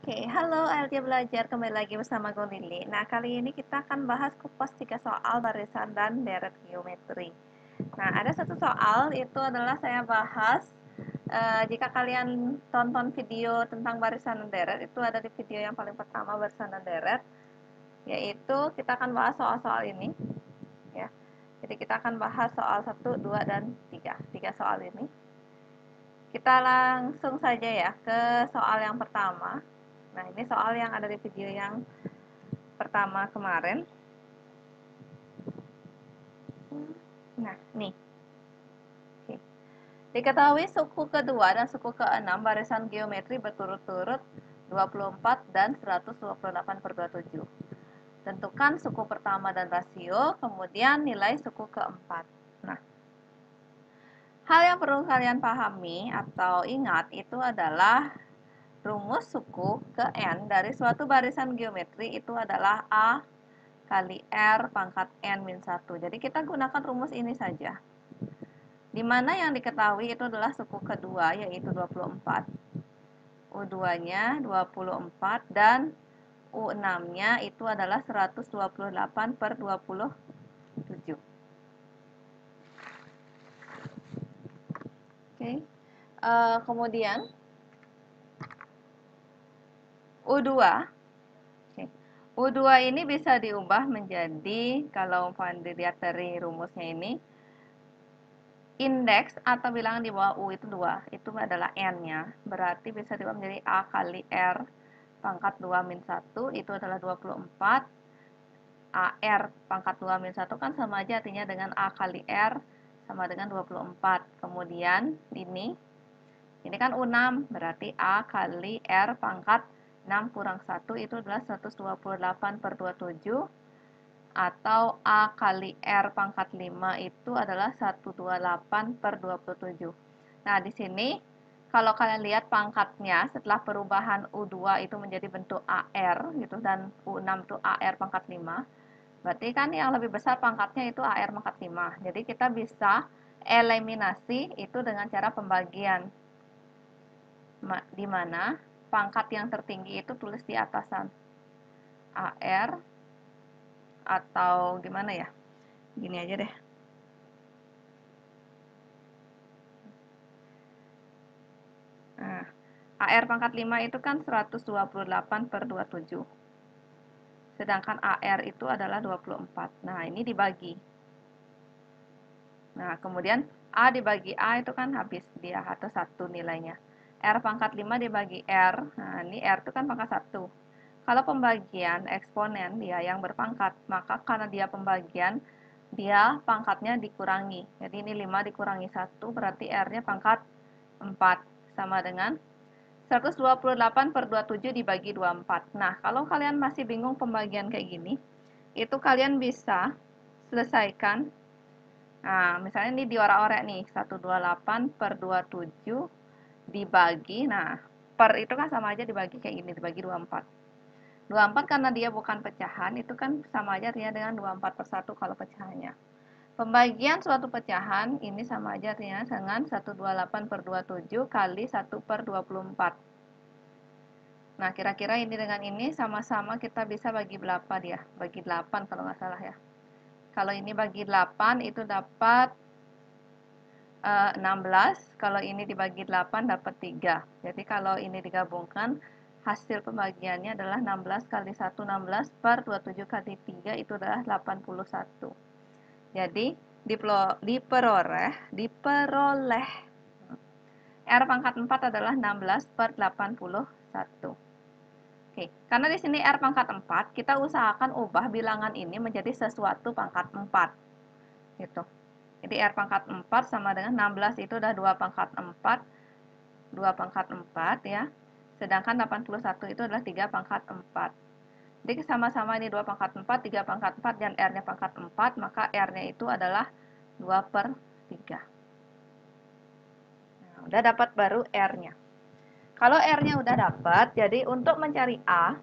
Oke, halo LJ Belajar, kembali lagi bersama gue Lili. Nah, kali ini kita akan bahas kupas 3 soal barisan dan deret geometri. Nah, ada satu soal, itu adalah saya bahas, jika kalian tonton video tentang barisan dan deret, itu ada di video yang paling pertama, barisan dan deret, yaitu kita akan bahas soal-soal ini, ya. Jadi kita akan bahas soal 1, 2, dan 3. 3 soal ini. Kita langsung saja ya ke soal yang pertama. Nah, ini soal yang ada di video yang pertama kemarin. Nah, nih. Oke. Diketahui suku kedua dan suku keenam barisan geometri berturut-turut 24 dan 128/27. Tentukan suku pertama dan rasio, kemudian nilai suku keempat. Nah, hal yang perlu kalian pahami atau ingat itu adalah rumus suku ke N dari suatu barisan geometri itu adalah A kali R pangkat N min 1. Jadi kita gunakan rumus ini saja. Di mana yang diketahui itu adalah suku kedua, yaitu 24. U2-nya 24 dan U6-nya itu adalah 128/27. Oke. Kemudian U2. Oke. U2 ini bisa diubah menjadi, kalau dilihat dari rumusnya ini, indeks atau bilangan di bawah U itu 2, itu adalah N-nya. Berarti bisa diubah menjadi A kali R pangkat 2 min 1, itu adalah 24. AR pangkat 2 min 1 kan sama aja artinya dengan A kali R sama dengan 24. Kemudian ini kan U6, berarti A kali R pangkat 6 kurang 1 itu adalah 128/27. Atau A kali R pangkat 5 itu adalah 128/27. Nah, di sini kalau kalian lihat pangkatnya setelah perubahan U2 itu menjadi bentuk AR gitu dan U6 itu AR pangkat 5. Berarti kan yang lebih besar pangkatnya itu AR pangkat 5. Jadi kita bisa eliminasi itu dengan cara pembagian. Di mana pangkat yang tertinggi itu tulis di atasan. AR atau gimana ya? Gini aja deh. Nah, AR pangkat 5 itu kan 128/27. Sedangkan AR itu adalah 24. Nah, ini dibagi. Nah, kemudian A dibagi A itu kan habis dia atau 1 nilainya. R pangkat 5 dibagi R. Nah, ini R itu kan pangkat 1. Kalau pembagian eksponen dia yang berpangkat, maka karena dia pembagian, dia pangkatnya dikurangi. Jadi ini 5 dikurangi 1, berarti R-nya pangkat 4. Sama dengan 128/27 dibagi 24. Nah, kalau kalian masih bingung pembagian kayak gini, itu kalian bisa selesaikan. Nah, misalnya ini diorak-orek nih, 128/27 dibagi, nah, per itu kan sama aja dibagi kayak gini, dibagi 24. 24 karena dia bukan pecahan, itu kan sama aja artinya dengan 24/1 kalau pecahannya. Pembagian suatu pecahan ini sama aja artinya dengan 128/27 kali 1/24. Nah, kira-kira ini dengan ini sama-sama kita bisa bagi berapa dia? Bagi 8 kalau nggak salah ya. Kalau ini bagi 8 itu dapat 16, kalau ini dibagi 8 dapat 3. Jadi kalau ini digabungkan, hasil pembagiannya adalah 16 kali 1, 16 per 27 kali 3 itu adalah 81. Jadi diperoleh R pangkat 4 adalah 16/81. Oke, karena di sini R pangkat 4, kita usahakan ubah bilangan ini menjadi sesuatu pangkat 4. Gitu. Jadi R pangkat 4 sama dengan 16 itu udah 2 pangkat 4, 2 pangkat 4 ya. Sedangkan 81 itu adalah 3 pangkat 4. Jadi sama-sama ini 2 pangkat 4, 3 pangkat 4, dan R-nya pangkat 4, maka R-nya itu adalah 2/3. Nah, udah dapat baru R-nya. Kalau R-nya udah dapat, jadi untuk mencari A,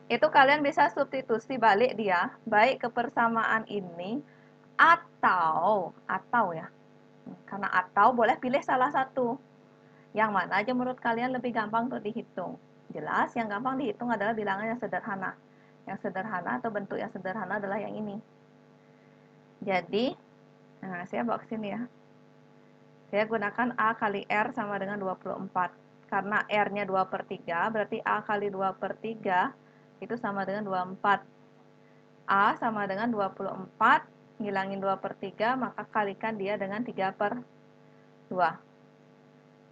itu kalian bisa substitusi balik dia, baik ke persamaan ini, atau ya, karena atau boleh pilih salah satu. Yang mana aja menurut kalian lebih gampang untuk dihitung. Jelas, yang gampang dihitung adalah bilangan yang sederhana. Yang sederhana atau bentuk yang sederhana adalah yang ini. Jadi, nah saya bawa ke sini ya. Saya gunakan A kali R sama dengan 24. Karena R-nya 2/3, berarti A kali 2/3 itu sama dengan 24. A sama dengan 24, ngilangin 2/3, maka kalikan dia dengan 3/2.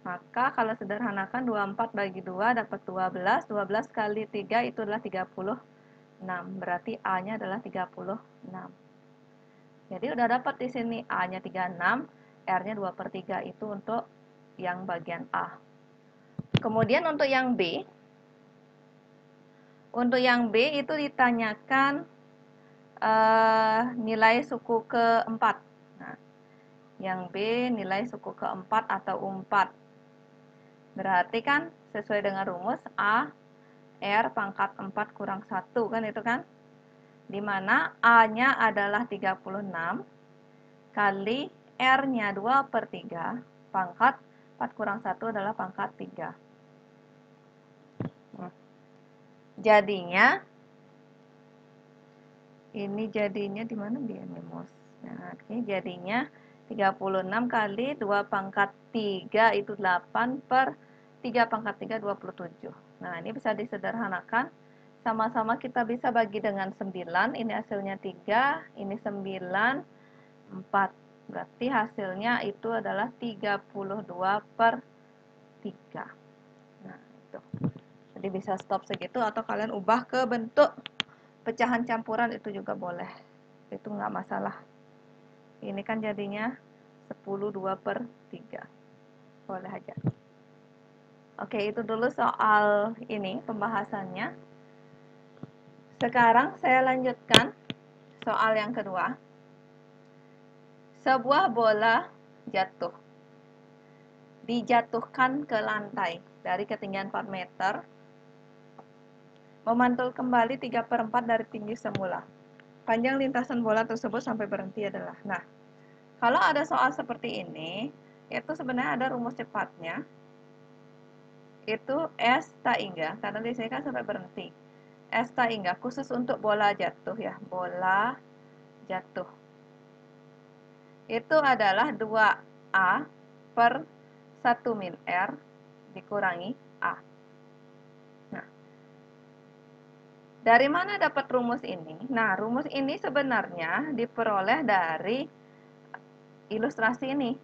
Maka kalau sederhanakan 24 bagi 2 dapat 12, 12 kali 3 itu adalah 36. Berarti A-nya adalah 36. Jadi udah dapat di sini A-nya 36, R-nya 2/3 itu untuk yang bagian A. Kemudian untuk yang B, itu ditanyakan nilai suku keempat. Nah, yang B nilai suku keempat atau U4. Berarti kan sesuai dengan rumus A R pangkat 4 kurang 1 kan itu kan? Dimana A-nya adalah 36 kali R-nya 2/3 pangkat 4 kurang 1 adalah pangkat 3. Jadinya ini jadinya di mana dia memus? Nah, ini jadinya 36 kali 2 pangkat 3 itu 8 per 3 pangkat 3 27. Nah, ini bisa disederhanakan. Sama-sama kita bisa bagi dengan 9. Ini hasilnya 3, ini 9, 4. Berarti hasilnya itu adalah 32/3. Nah, itu. Jadi bisa stop segitu atau kalian ubah ke bentuk pecahan campuran itu juga boleh. Itu nggak masalah. Ini kan jadinya 10/2/3. Boleh aja. Oke, itu dulu soal ini pembahasannya. Sekarang saya lanjutkan soal yang kedua. Sebuah bola jatuh. Dijatuhkan ke lantai dari ketinggian 4 meter. Memantul kembali 3/4 dari tinggi semula. Panjang lintasan bola tersebut sampai berhenti adalah. Nah, kalau ada soal seperti ini, itu sebenarnya ada rumus cepatnya. Itu S tak hingga, karena di sini kan sampai berhenti. S tak hingga khusus untuk bola jatuh ya, bola jatuh. Itu adalah 2A per 1 min R dikurangi A. Nah, dari mana dapat rumus ini? Nah, rumus ini sebenarnya diperoleh dari ilustrasi ini.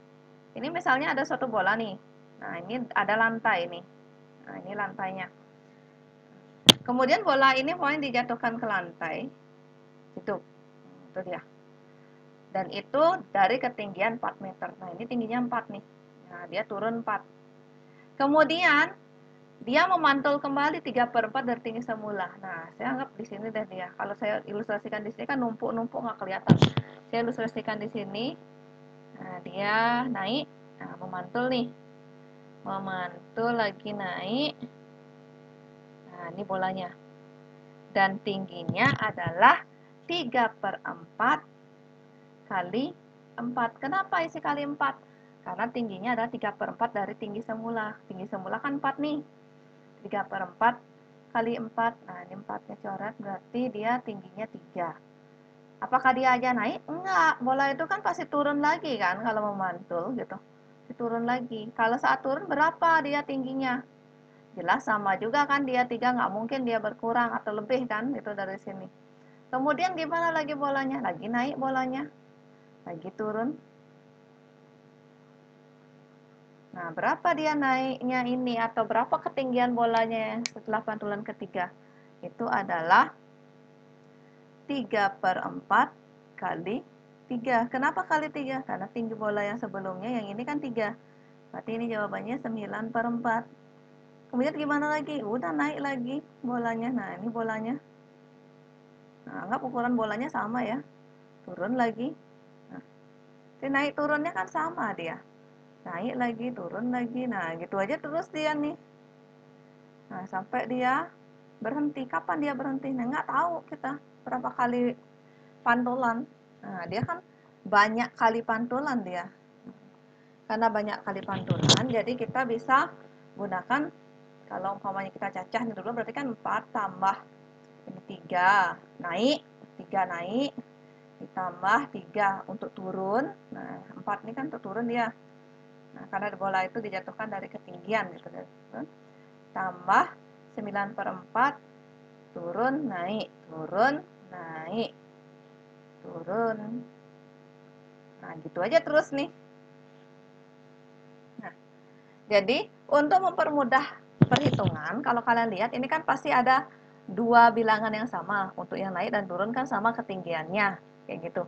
Ini misalnya ada suatu bola nih. Nah, ini ada lantai nih. Nah, ini lantainya. Kemudian bola ini mau dijatuhkan ke lantai. Itu dia. Dan itu dari ketinggian 4 meter. Nah, ini tingginya 4 nih. Nah, dia turun 4. Kemudian dia memantul kembali 3/4 dari tinggi semula. Nah, saya anggap di sini deh dia. Kalau saya ilustrasikan di sini kan numpuk-numpuk nggak kelihatan. Saya ilustrasikan di sini. Nah, dia naik. Nah, memantul nih. Memantul lagi naik. Nah, ini bolanya. Dan tingginya adalah 3/4 kali 4. Kenapa isi kali 4? Karena tingginya adalah 3/4 dari tinggi semula. Tinggi semula kan 4 nih. 3/4 kali 4. Nah, ini 4-nya coret, berarti dia tingginya 3. Apakah dia aja naik? Enggak. Bola itu kan pasti turun lagi kan kalau memantul gitu. Turun lagi. Kalau saat turun berapa dia tingginya? Jelas sama juga kan, dia 3 nggak mungkin dia berkurang atau lebih kan, itu dari sini. Kemudian gimana lagi bolanya? Lagi naik bolanya. Lagi turun. Nah, berapa dia naiknya ini atau berapa ketinggian bolanya setelah pantulan ketiga? Itu adalah 3/4 kali 3. Kenapa kali 3? Karena tinggi bola yang sebelumnya yang ini kan 3. Berarti ini jawabannya 9/4. Kemudian gimana lagi? Udah naik lagi bolanya. Nah, ini bolanya. Nah, anggap ukuran bolanya sama ya. Turun lagi. Nah, naik turunnya kan sama dia. Naik lagi, turun lagi. Nah, gitu aja terus dia nih. Nah, sampai dia berhenti. Kapan dia berhenti? Nah, nggak tahu kita berapa kali pantulan. Nah, dia kan banyak kali pantulan dia. Karena banyak kali pantulan, jadi kita bisa gunakan Kalau umpamanya kita cacah ini dulu berarti kan 4 tambah ini 3 naik, 3 naik, ditambah 3 untuk turun. Nah, 4 ini kan untuk turun dia. Nah, karena bola itu dijatuhkan dari ketinggian gitu. Tambah 9/4 turun, naik, turun, naik, turun. Nah, gitu aja terus nih. Nah, jadi untuk mempermudah perhitungan, kalau kalian lihat ini kan pasti ada dua bilangan yang sama. Untuk yang naik dan turun kan sama ketinggiannya, kayak gitu.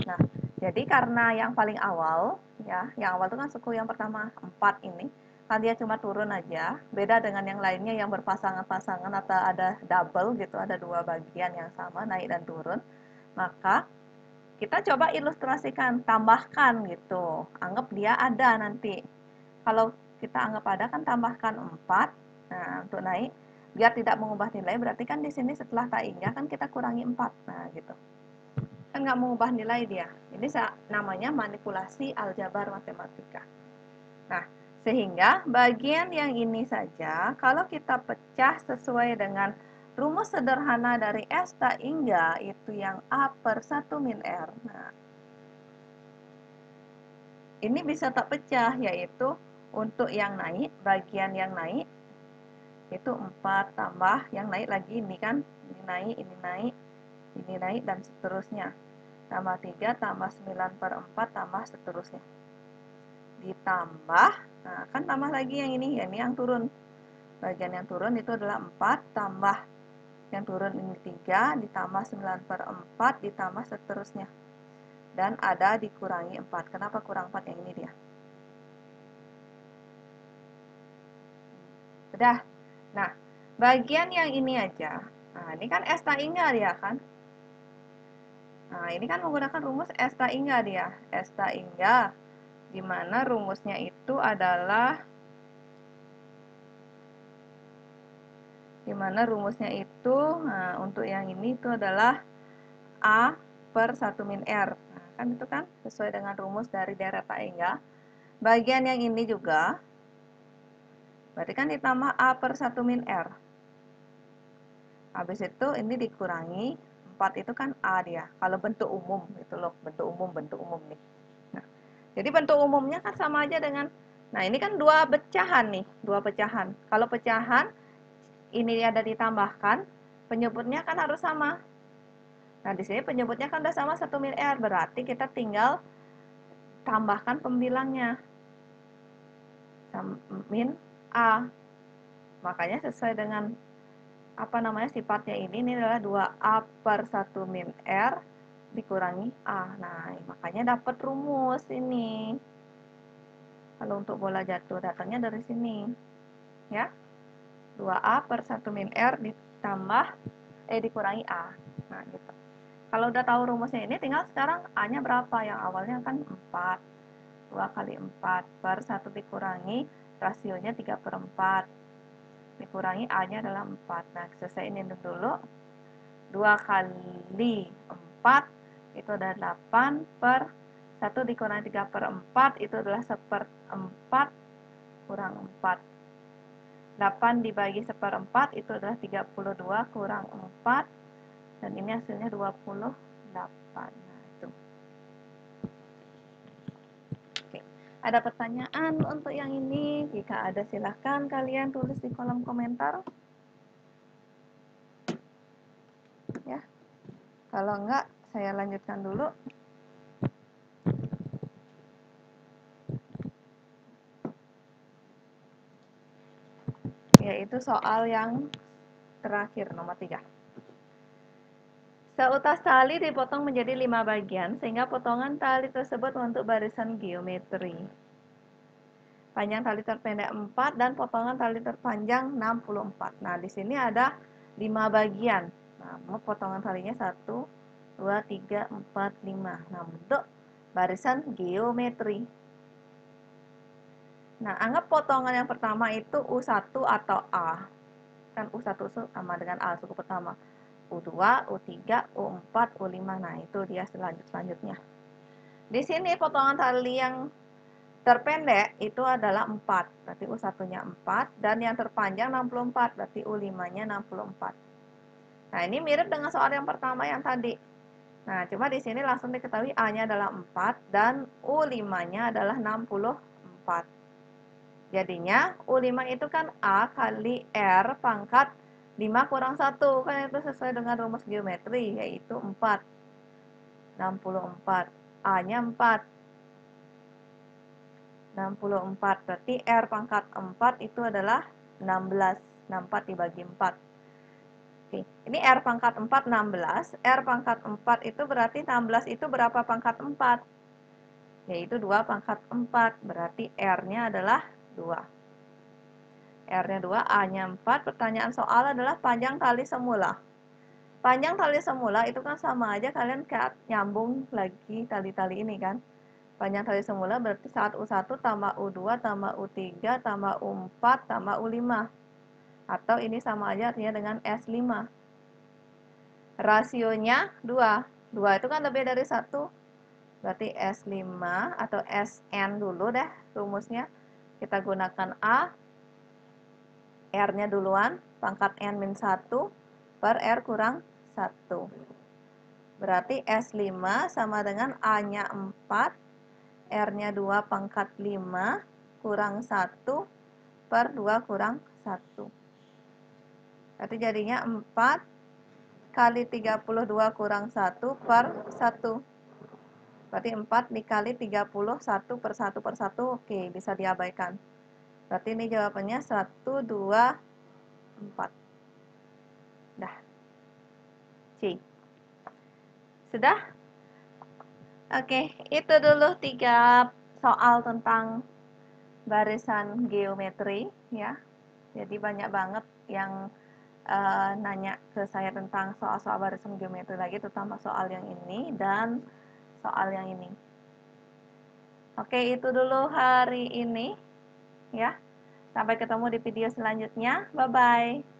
Nah, jadi karena yang paling awal, ya, yang awal itu kan suku yang pertama 4 ini, kan dia cuma turun aja, beda dengan yang lainnya yang berpasangan-pasangan atau ada double gitu, ada dua bagian yang sama, naik dan turun. Maka kita coba ilustrasikan, tambahkan gitu, anggap dia ada nanti. Kalau kita anggap ada kan tambahkan 4, nah untuk naik, biar tidak mengubah nilai, berarti kan di sini setelah ta'inya kan kita kurangi 4, nah gitu. Kan nggak mengubah nilai dia. Ini namanya manipulasi aljabar matematika. Nah, sehingga bagian yang ini saja, kalau kita pecah sesuai dengan rumus sederhana dari Esta Hingga, itu yang A/1 min R. Nah, ini bisa tak pecah, yaitu untuk yang naik, bagian yang naik, itu 4 tambah, yang naik lagi ini kan, ini naik, ini naik, ini naik, dan seterusnya. Tambah 3, tambah 9/4, tambah seterusnya. Ditambah, nah kan tambah lagi yang ini, ya ini yang turun. Bagian yang turun itu adalah 4, tambah yang turun ini 3, ditambah 9/4, ditambah seterusnya. Dan ada dikurangi 4. Kenapa kurang 4 yang ini dia? Sudah. Nah, bagian yang ini aja. Nah, ini kan Esta Hingga dia kan. Nah, ini kan menggunakan rumus Esta Hingga dia. Esta Hingga, di mana rumusnya itu adalah, nah, untuk yang ini itu adalah A/1 min R. Nah, kan itu kan sesuai dengan rumus dari deret Hingga. Bagian yang ini juga, berarti kan ditambah A/1 min R. Habis itu ini dikurangi 4 itu kan A dia. Kalau bentuk umum gitu loh, bentuk umum nih. Nah, jadi bentuk umumnya kan sama aja dengan, nah ini kan dua pecahan nih, dua pecahan. Kalau pecahan ini ada ditambahkan, penyebutnya kan harus sama. Nah, di sini penyebutnya kan udah sama 1 min R, berarti kita tinggal tambahkan pembilangnya. Min A. Makanya sesuai dengan apa namanya sifatnya ini adalah 2A/1 min R dikurangi A. Nah, makanya dapat rumus ini. Kalau untuk bola jatuh datangnya dari sini. Ya. 2A/1 min R ditambah dikurangi A. Nah, gitu. Kalau udah tahu rumusnya ini tinggal sekarang A-nya berapa? Yang awalnya kan 4. 2 kali 4 per 1 dikurangi rasionya 3/4. Dikurangi A-nya adalah 4. Nah, selesaiin dulu. 2 kali 4 itu adalah 8 per 1 dikurangi 3/4 itu adalah 1/4 kurang 4. 8 dibagi 1/4 itu adalah 32 kurang 4 dan ini hasilnya 28. Nah, itu. Oke. Ada pertanyaan untuk yang ini? Jika ada silahkan kalian tulis di kolom komentar. Ya. Kalau enggak, saya lanjutkan dulu. Yaitu soal yang terakhir, nomor 3. Seutas tali dipotong menjadi 5 bagian, sehingga potongan tali tersebut membentuk barisan geometri. Panjang tali terpendek 4 dan potongan tali terpanjang 64. Nah, di sini ada 5 bagian. Nah, potongan talinya 1, 2, 3, 4, 5. Nah, bentuk barisan geometri. Nah, anggap potongan yang pertama itu U1 atau A. Kan U1 sama dengan A, suku pertama. U2, U3, U4, U5. Nah, itu dia selanjutnya. Di sini potongan tali yang Terpendek itu adalah 4, berarti U1-nya 4, dan yang terpanjang 64, berarti U5-nya 64. Nah, ini mirip dengan soal yang pertama yang tadi. Nah, cuma di sini langsung diketahui A-nya adalah 4 dan U5-nya adalah 64. Jadinya U5 itu kan A kali R pangkat 5 kurang 1, kan itu sesuai dengan rumus geometri, yaitu 4. 64. A-nya 4. 64, berarti R pangkat 4 itu adalah 16. 64 dibagi 4. Oke, ini R pangkat 4, 16. R pangkat 4 itu berarti 16 itu berapa pangkat 4? Yaitu 2 pangkat 4, berarti R-nya adalah 2. R-nya 2, A-nya 4. Pertanyaan soal adalah panjang tali semula. Panjang tali semula itu kan sama aja kalian kayak nyambung lagi tali-tali ini kan. Panjang tali semula berarti saat U1 tambah U2 tambah U3 tambah U4 tambah U5. Atau ini sama aja artinya dengan S5. Rasionya 2. 2 itu kan lebih dari 1. Berarti S5 atau SN dulu deh rumusnya. Kita gunakan A. R-nya duluan. Pangkat N-1 per R kurang 1. Berarti S5 sama dengan A-nya 4. R-nya 2 pangkat 5 kurang 1 per 2 kurang 1. Berarti jadinya 4 kali 32 kurang 1 per 1. Berarti 4 dikali 31 per 1 per 1, oke, bisa diabaikan. Berarti ini jawabannya 1, 2, 4. Dah. C. Sudah? Oke, itu dulu 3 soal tentang barisan geometri ya. Jadi banyak banget yang nanya ke saya tentang soal-soal barisan geometri lagi, terutama soal yang ini dan soal yang ini. Oke, itu dulu hari ini ya. Sampai ketemu di video selanjutnya. Bye-bye.